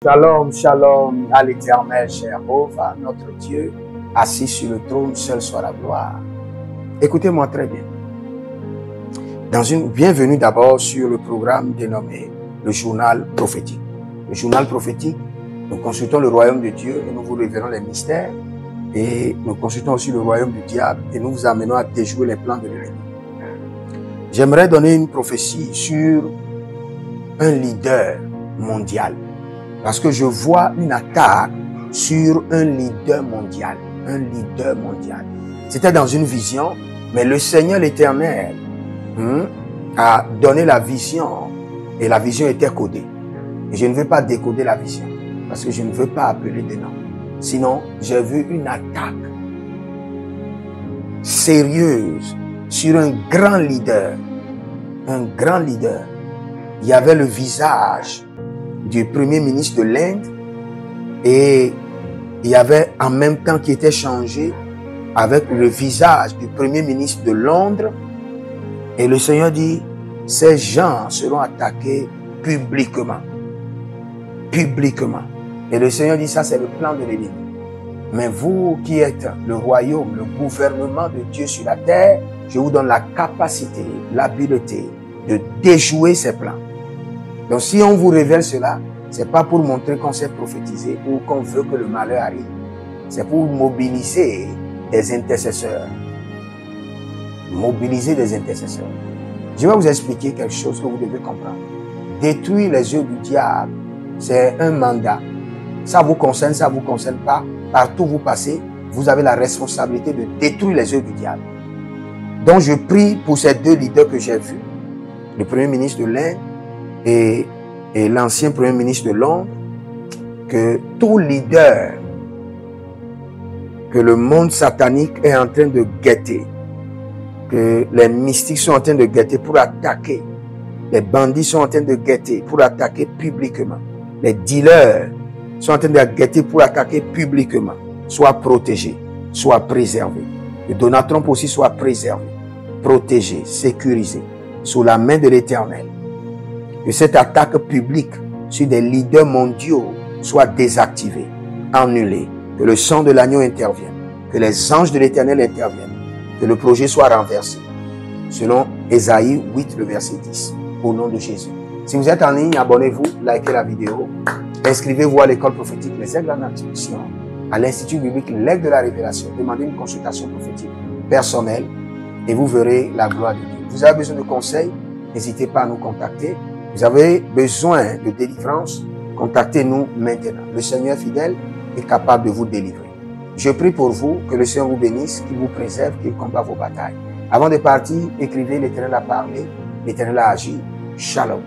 Shalom, shalom à l'Éternel, Jéhovah, notre Dieu, assis sur le trône, seul soit la gloire. Écoutez-moi très bien. Bienvenue d'abord sur le programme dénommé le journal prophétique. Le journal prophétique, nous consultons le royaume de Dieu et nous vous révélons les mystères. Et nous consultons aussi le royaume du diable et nous vous amenons à déjouer les plans de l'ennemi. J'aimerais donner une prophétie sur un leader mondial. Parce que je vois une attaque sur un leader mondial. Un leader mondial. C'était dans une vision, mais le Seigneur l'Éternel a donné la vision et la vision était codée. Et je ne veux pas décoder la vision parce que je ne veux pas appeler des noms. Sinon, j'ai vu une attaque sérieuse sur un grand leader. Un grand leader. Il y avait le visage du premier ministre de l'Inde et il y avait en même temps qui était changé avec le visage du premier ministre de Londres. Et le Seigneur dit, ces gens seront attaqués publiquement. Publiquement. Et le Seigneur dit, ça c'est le plan de l'ennemi. Mais vous qui êtes le royaume, le gouvernement de Dieu sur la terre, je vous donne la capacité, l'habileté de déjouer ces plans. Donc si on vous révèle cela, c'est pas pour montrer qu'on sait prophétiser ou qu'on veut que le malheur arrive. C'est pour mobiliser des intercesseurs. Mobiliser des intercesseurs. Je vais vous expliquer quelque chose que vous devez comprendre. Détruire les yeux du diable, c'est un mandat. Ça vous concerne, ça vous concerne pas. Partout où vous passez, vous avez la responsabilité de détruire les yeux du diable. Donc je prie pour ces deux leaders que j'ai vus, le premier ministre de l'Inde et l'ancien premier ministre de Londres, que tout leader que le monde satanique est en train de guetter, que les mystiques sont en train de guetter pour attaquer, les bandits sont en train de guetter pour attaquer publiquement, les dealers sont en train de guetter pour attaquer publiquement, soient protégés, soient préservés. Que Donald Trump aussi soit préservé, protégé, sécurisé, sous la main de l'Éternel. Que cette attaque publique sur des leaders mondiaux soit désactivée, annulée. Que le sang de l'agneau intervienne. Que les anges de l'Éternel interviennent. Que le projet soit renversé. Selon Ésaïe 8, le verset 10. Au nom de Jésus. Si vous êtes en ligne, abonnez-vous, likez la vidéo. Inscrivez-vous à l'école prophétique Les Aigles en Instruction, à l'Institut biblique L'Aigle de la Révélation. Demandez une consultation prophétique personnelle et vous verrez la gloire de Dieu. Vous avez besoin de conseils, n'hésitez pas à nous contacter. Vous avez besoin de délivrance, contactez-nous maintenant. Le Seigneur fidèle est capable de vous délivrer. Je prie pour vous, que le Seigneur vous bénisse, qu'il vous préserve, qu'il combat vos batailles. Avant de partir, écrivez, l'Éternel a parlé, l'Éternel a agi. Shalom.